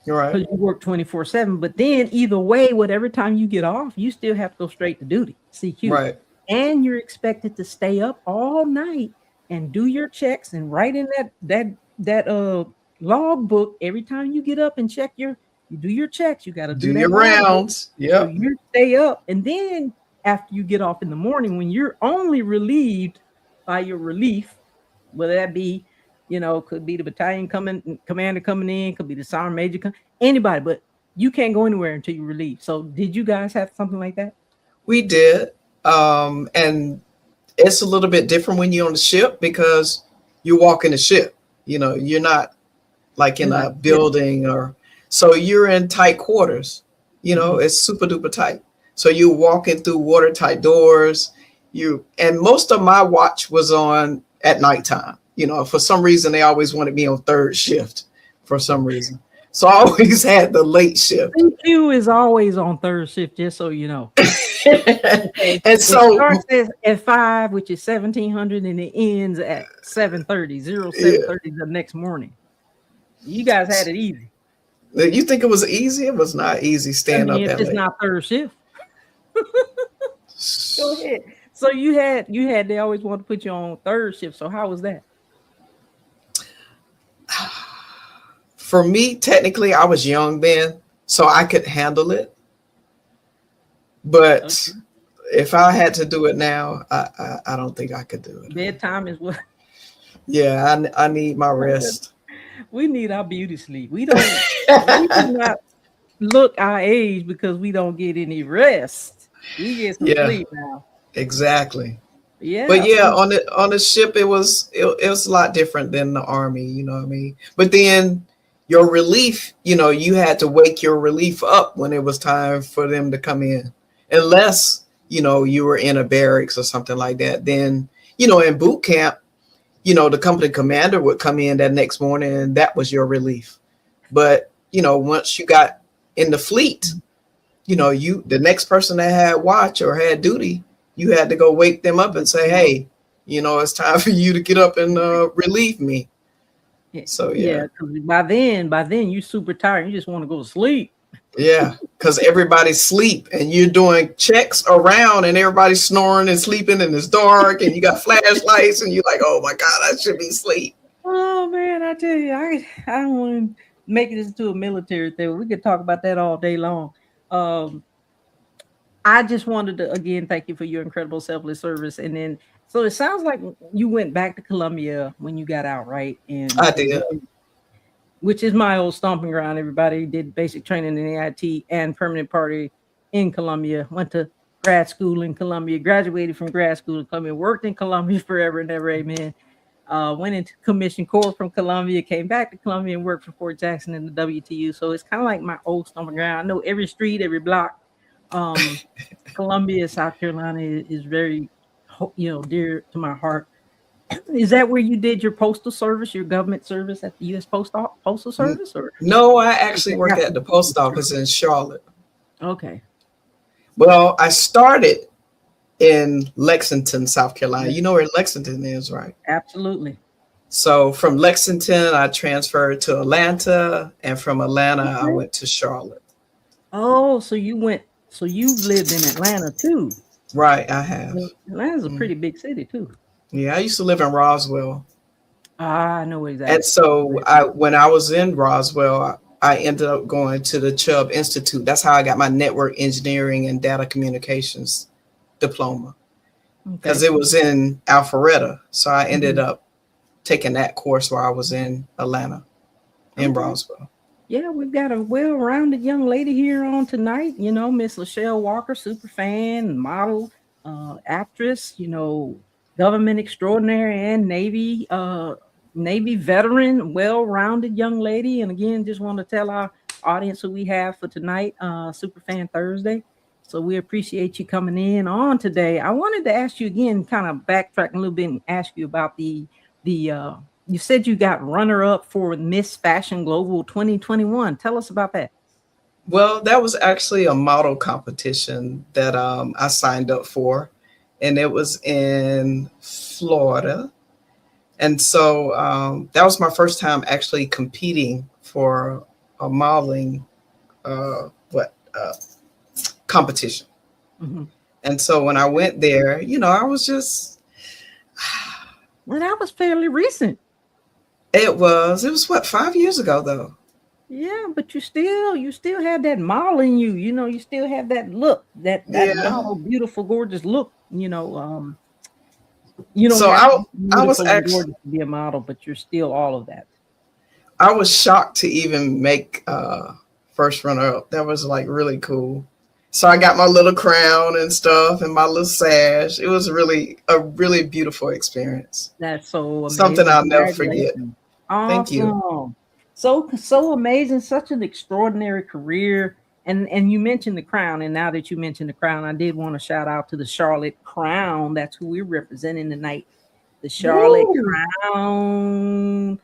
You're right. because you work 24/7. But then either way, whatever time you get off, you still have to go straight to duty, CQ. Right. And you're expected to stay up all night and do your checks and write in that log book every time you get up and you do your checks. You got to Do do your that log book. rounds. So Yep. you stay up, and then after you get off in the morning, when you're only relieved by your relief, whether that be, could be the battalion coming, commander coming in, could be the sergeant major, anybody, but you can't go anywhere until you relieve. So did you guys have something like that? We did. And it's a little bit different when you're on the ship because you walk in the ship. You're not like in You're a not sitting. building or so you're in tight quarters. Mhm. It's super duper tight. So you're walking through watertight doors. And most of my watch was on at nighttime. For some reason they always wanted me on third shift for some reason. So I always had the late shift. CQ is always on third shift, just so you know. Okay. And It so starts at 5, which is 1700, and it ends at 7:30, yeah, 07:30 the next morning. You guys had it easy. you think it was easy? It was not easy I staying mean, up if that it's late. not third shift. Go ahead. So you had they always want to put you on third shift. So how was that? For me, technically, I was young then, so I could handle it. But Okay. if I had to do it now, I don't think I could do it. Bedtime is what Yeah, I need my rest. we need our beauty sleep. We do not look our age because we don't get any rest. We get some Yeah, sleep now. exactly. But Yeah. yeah, So on the ship, it was a lot different than the army. You know what I mean? But then your relief, you had to wake your relief up when it was time for them to come in, unless you were in a barracks or something like that. Then in boot camp, the company commander would come in that next morning, and that was your relief. But once you got in the fleet, the next person that had watch or had duty, you had to go wake them up and say, hey, it's time for you to get up and relieve me. yeah, So yeah, yeah. 'cause by then you super tired. You just want to go to sleep. Yeah, because everybody's sleep and you're doing checks around and everybody's snoring and sleeping and it's dark and you got flashlights and you're like, oh my god, I should be asleep. Oh man, I tell you, I don't want to make this into a military thing. We could talk about that all day long. Um, I just wanted to again thank you for your incredible selfless service, and then So it sounds like you went back to Columbia when you got out, right? I did. Which is my old stomping ground. Everybody did basic training in AIT and permanent party in Columbia. Went to grad school in Columbia. Graduated from grad school in Columbia. Worked in Columbia forever and ever. Amen. Went into commission corps from Columbia. Came back to Columbia and worked for Fort Jackson in the WTU. So it's kind of like my old stomping ground. I know every street, every block. Columbia, South Carolina is very, dear to my heart. Is that where you did your postal service, your government service at the U.S. Postal Service, or No, I actually worked at the post office in Charlotte. okay? Well, I started in Lexington, South Carolina. You know where Lexington is, right? Absolutely. So from Lexington, I transferred to Atlanta, and from Atlanta, I went to Charlotte. Oh, so you've lived in Atlanta too. Right, I have. Atlanta's a pretty big city too. Yeah, I used to live in Roswell. I know exactly. And so when I was in Roswell, I ended up going to the Chubb Institute. That's how I got my network engineering and data communications diploma, because it was in Alpharetta. So I ended up taking that course while I was in Atlanta, in Roswell. Yeah, we've got a well-rounded young lady here on tonight. Miss Lachelle Walker, super fan, model, actress. Government extraordinary and Navy veteran, well-rounded young lady. And again, just want to tell our audience who we have for tonight, Superfan Thursday. So we appreciate you coming in on today. I wanted to ask you again, kind of backtrack a little bit and ask you about the you said you got runner-up for Miss Fashion Global 2021. Tell us about that. Well, that was actually a model competition that I signed up for. And it was in Florida. And so that was my first time actually competing for a modeling competition. And so when I went there, I was just... Well, that was fairly recent. It was what, 5 years ago, though. Yeah, but you still had that model in you. You still have that look, that model, beautiful, gorgeous look. So I was actually to be a model, but you're still all of that. I was shocked to even make first runner up. That was like really cool. So I got my little crown and stuff and my little sash. It was a really beautiful experience. That's so amazing. Something I'll never forget. Awesome. Thank you. So amazing, such an extraordinary career. And you mentioned the crown, and now that you mentioned the crown, I did want to shout out to the Charlotte Crown. That's who we're representing tonight. The Charlotte Crown,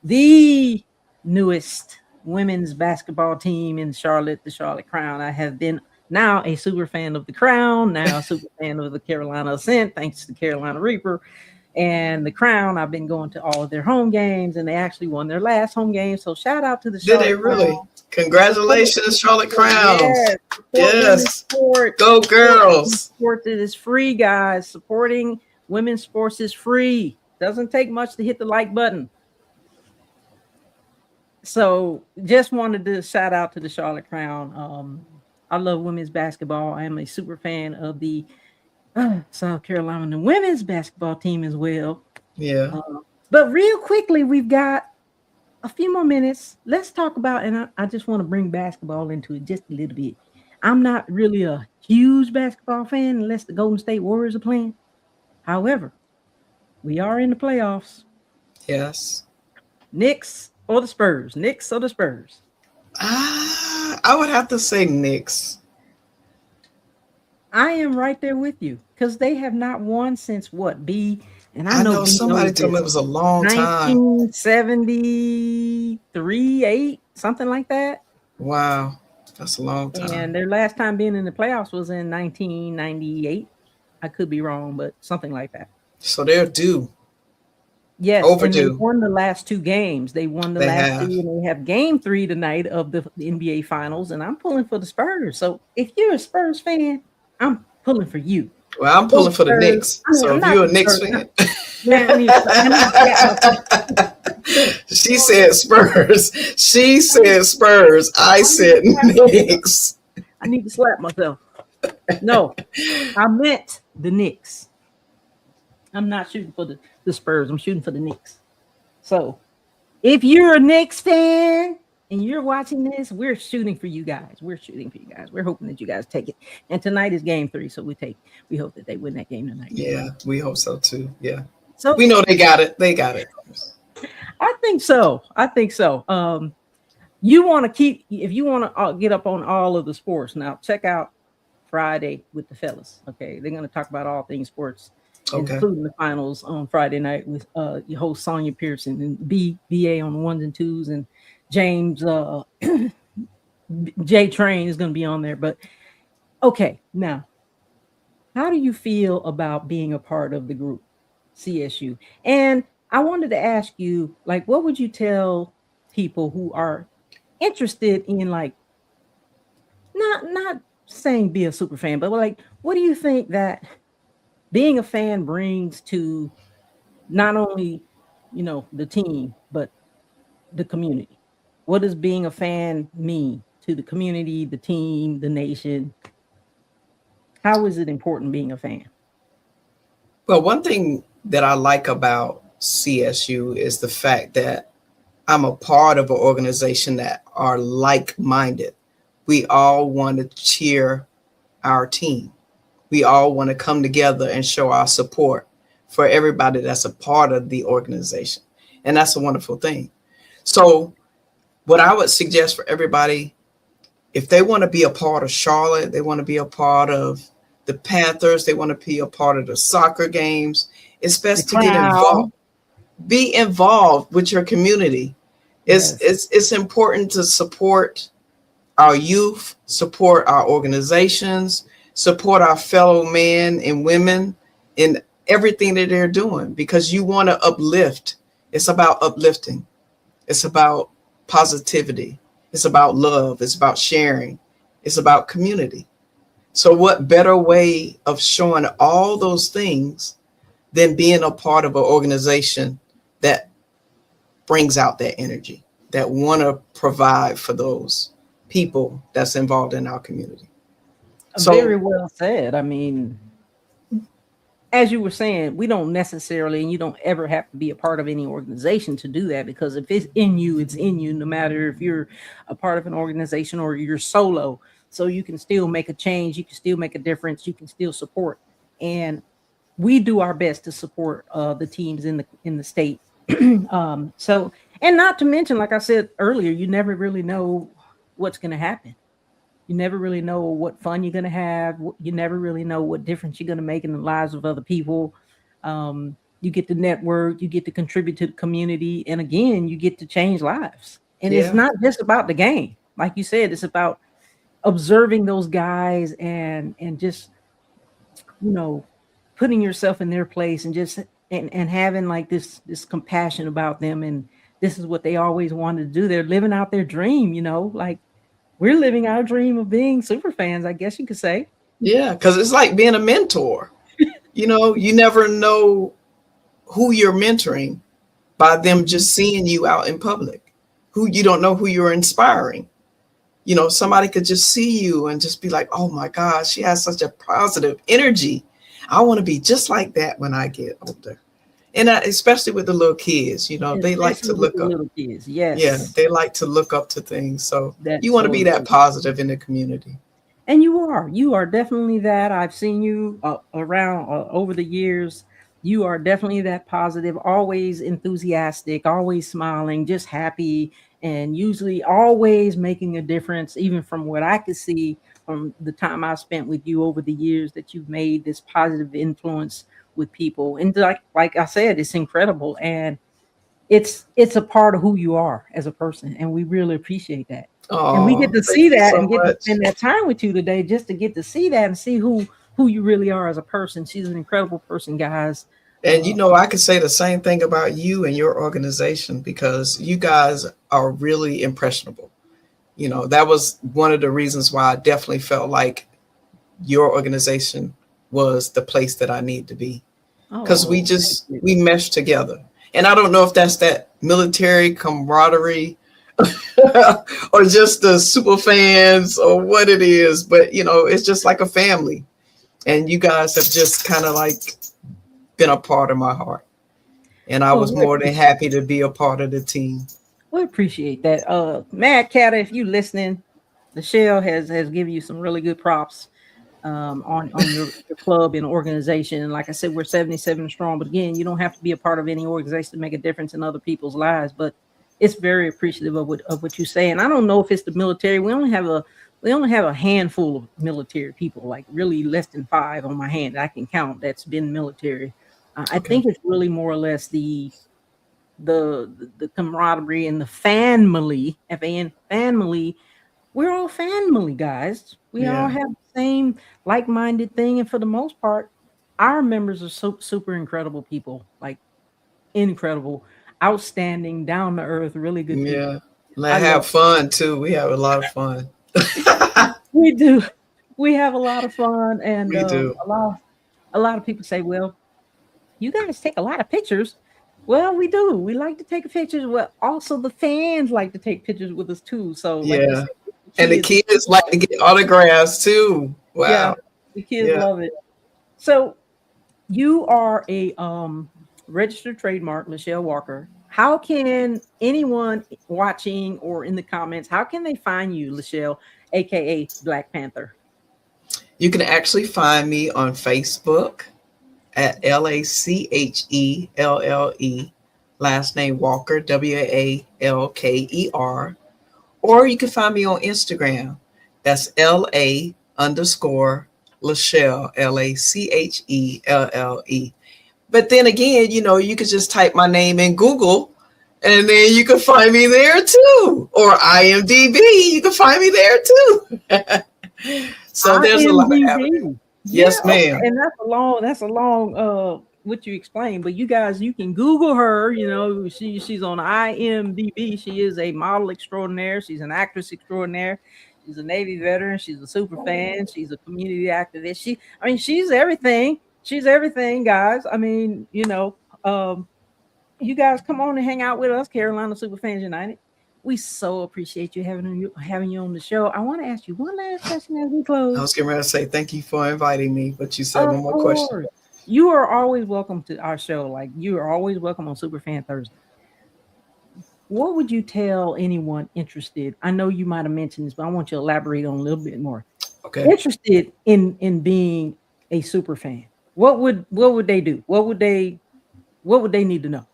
the newest women's basketball team in Charlotte, the Charlotte Crown. I have been now a super fan of the Crown, now a super fan of the Carolina Ascent, thanks to Carolina Reaper. And the Crown, I've been going to all of their home games, and they actually won their last home game. So shout out to the Charlotte Did they really? Crown. Congratulations, Charlotte Crowns. Yes. Sport. Go girls. Sport that is free, guys. Supporting women's sports is free. Doesn't take much to hit the like button. So just wanted to shout out to the Charlotte Crown. I love women's basketball. I am a super fan of the South Carolina women's basketball team as well. Yeah. But real quickly, we've got a few more minutes. Let's talk about, and I just want to bring basketball into it just a little bit. I'm not really a huge basketball fan unless the Golden State Warriors are playing. However, we are in the playoffs. Yes. Knicks or the Spurs? Knicks or the Spurs? I would have to say Knicks. I am right there with you because they have not won since what, B? And I know somebody told me it was a long time. 1973, 8, something like that. Wow, that's a long time. And their last time being in the playoffs was in 1998. I could be wrong, but something like that. So they're due. Yes, overdue. And they won the last two games. They won the last two, and they have game 3 tonight of the NBA Finals. And I'm pulling for the Spurs. So if you're a Spurs fan, I'm pulling for you. Well, I'm pulling for the Knicks. So if you're a Knicks fan. She said Spurs. She said Spurs. I said Knicks. I need to slap myself. No, I meant the Knicks. I'm not shooting for the Spurs. I'm shooting for the Knicks. So if you're a Knicks fan and you're watching this, we're shooting for you guys. We're shooting for you guys. We're hoping that you guys take it. And tonight is game 3, so we hope that they win that game tonight. Yeah, we hope so too. Yeah. So We know they got it. They got it. I think so. I think so. You want to keep if you want to get up on all of the sports now. Check out Friday with the fellas. Okay, they're going to talk about all things sports, Okay. including the finals on Friday night with your host Sonia Pearson and BA on the ones and twos, and James J Train is going to be on there. But okay, now how do you feel about being a part of the group CSU? And I wanted to ask you, like, what would you tell people who are interested in, like, not saying be a super fan, but like, what do you think that being a fan brings to not only the team but the community? What does being a fan mean to the community, the team, the nation? How is it important being a fan? Well, one thing that I like about CSU is the fact that I'm a part of an organization that are like-minded. We all want to cheer our team. We all want to come together and show our support for everybody that's a part of the organization. And that's a wonderful thing. So what I would suggest for everybody, if they want to be a part of Charlotte, they want to be a part of the Panthers, they want to be a part of the soccer games, it's best to get involved. Be involved with your community. It's important to support our youth, support our organizations, support our fellow men and women in everything that they're doing, because you want to uplift. It's about uplifting. It's about positivity. It's about love. It's about sharing. It's about community. So what better way of showing all those things than being a part of an organization that brings out that energy, that want to provide for those people that's involved in our community. So very well said. I mean, as you were saying, we don't necessarily, and you don't ever have to be a part of any organization to do that, because if it's in you, it's in you, no matter if you're a part of an organization or you're solo. So you can still make a change, you can still make a difference, you can still support. And we do our best to support the teams in the state. So, and not to mention, like I said earlier, you never really know what's going to happen. You never really know what fun you're going to have. You never really know what difference you're going to make in the lives of other people. You get to network, you get to contribute to the community, and again, you get to change lives. And it's not just about the game. Like you said, it's about observing those guys and just, putting yourself in their place and just and having like this compassion about them. And this is what they always wanted to do. They're living out their dream, like we're living our dream of being super fans, I guess you could say. Yeah, because it's like being a mentor. You never know who you're mentoring by them just seeing you out in public. Who you don't know who you're inspiring. Somebody could just see you and just be like, oh my gosh, she has such a positive energy. I want to be just like that when I get older. And especially with the little kids, they like to look up. Little kids, yes. Yeah, they like to look up to things. So you want to be that positive in the community. And you are definitely that. I've seen you around over the years. You are definitely that positive, always enthusiastic, always smiling, just happy, and usually always making a difference, even from what I could see from the time I spent with you over the years, that you've made this positive influence with people. And like I said, it's incredible. And it's a part of who you are as a person. And we really appreciate that. Oh, and we get to see that and get much. to spend that time with you today, just to get to see that and see who you really are as a person. She's an incredible person, guys. And I could say the same thing about you and your organization, because you guys are really impressionable. That was one of the reasons why I definitely felt like your organization was the place that I need to be, because we mesh together. And I don't know if that's that military camaraderie or just the super fans or what it is, but it's just like a family. And you guys have just kind of like been a part of my heart. And I Well, was more than happy to be a part of the team. we appreciate that. Mad Catter, if you listening, Michelle has given you some really good props on your club and organization. And like I said, we're 77 strong. But again, you don't have to be a part of any organization to make a difference in other people's lives. But it's very appreciative of what you say. And I don't know if it's the military. We only have a handful of military people, like really less than 5 on my hand that I can count that's been military. I Okay. think it's really more or less the camaraderie and the family, FAN family. We're all family, guys. We all Yeah. have the same like-minded thing, and for the most part, our members are super incredible people, like incredible, outstanding, down to earth, really good people. Yeah. And I I love have fun too. We have a lot of fun. we do. We have a lot of fun, and We do. a lot of people say, "Well, you guys take a lot of pictures." Well, we do. We like to take pictures. Well, also the fans like to take pictures with us too. So, like you Yeah. said, the And the kids, kids like to get autographs too. yeah, Wow. the kids Yeah. love it. So, you are a registered trademark, Michelle Walker. How can anyone watching or in the comments, how can they find you, Michelle, aka Black Panther? You can actually find me on Facebook at LACHELLE, last name Walker, WALKER. Or you can find me on Instagram. That's LA underscore Lachelle, LACHELLE. But then again, you could just type my name in Google and then you can find me there too. Or IMDb, you can find me there too. So there's a lot of avenues. IMDb. Yeah, Yes, okay. ma'am. And that's a long what you explained, but you guys, you can Google her. She's on IMDb. She is a model extraordinaire. She's an actress extraordinaire. She's a Navy veteran. She's a super fan. She's a community activist. She's everything. She's everything, guys. You guys come on and hang out with us, Carolina Superfans United. We so appreciate you having you on the show. I want to ask you one last question as we I close. was getting ready to say thank you for inviting me, but you said Of one more question. course. You are always welcome to our show. Like, you are always welcome on Superfan Thursday. What would you tell anyone interested? I know you might have mentioned this, but I want you to elaborate on a little bit more. Okay. Interested in being a super fan. What would they do? What would they need to know?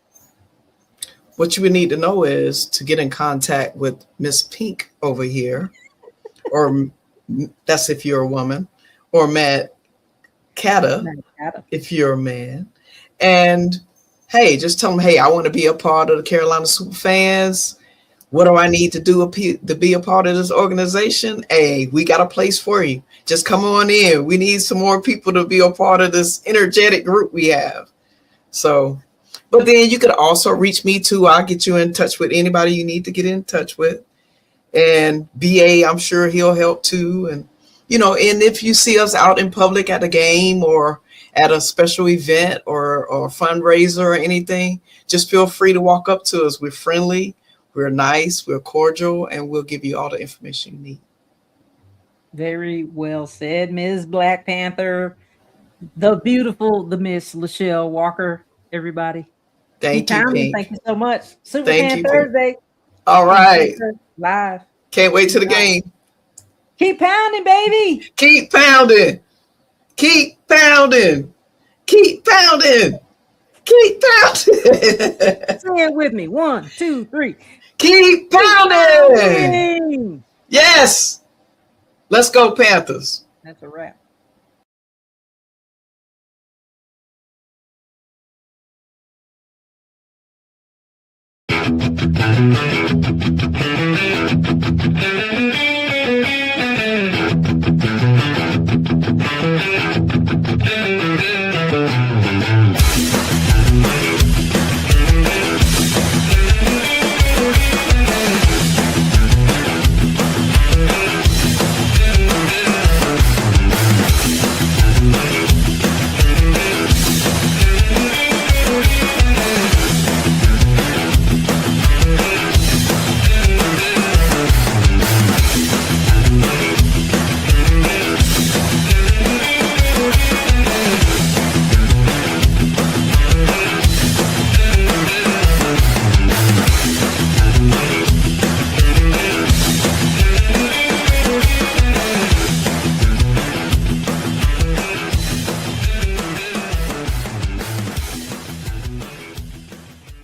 What you would need to know is to get in contact with Miss Pink over here, or that's if you're a woman, or Matt Catta if you're a man. And hey, just tell them, hey, I want to be a part of the Carolina Superfans. What do I need to do to be a part of this organization? Hey, we got a place for you. Just come on in. We need some more people to be a part of this energetic group we have. So, but then you could also reach me too. I'll get you in touch with anybody you need to get in touch with. And BA, I'm sure he'll help too. And if you see us out in public at a game or at a special event or fundraiser or anything, just feel free to walk up to us. We're friendly, we're nice, we're cordial, and we'll give you all the information you need. Very well said, Ms. Black Panther. The Miss Lachelle Walker, everybody. Thank you, Pink. Thank you so much. Thank Superfan you, Thursday. Pink. All right. Live. Can't wait to the game. Keep pounding, baby. Keep pounding. Keep pounding. Keep pounding. Keep pounding. Say it with me. 1, 2, 3. Keep pounding. Yes. Let's go, Panthers. That's a wrap.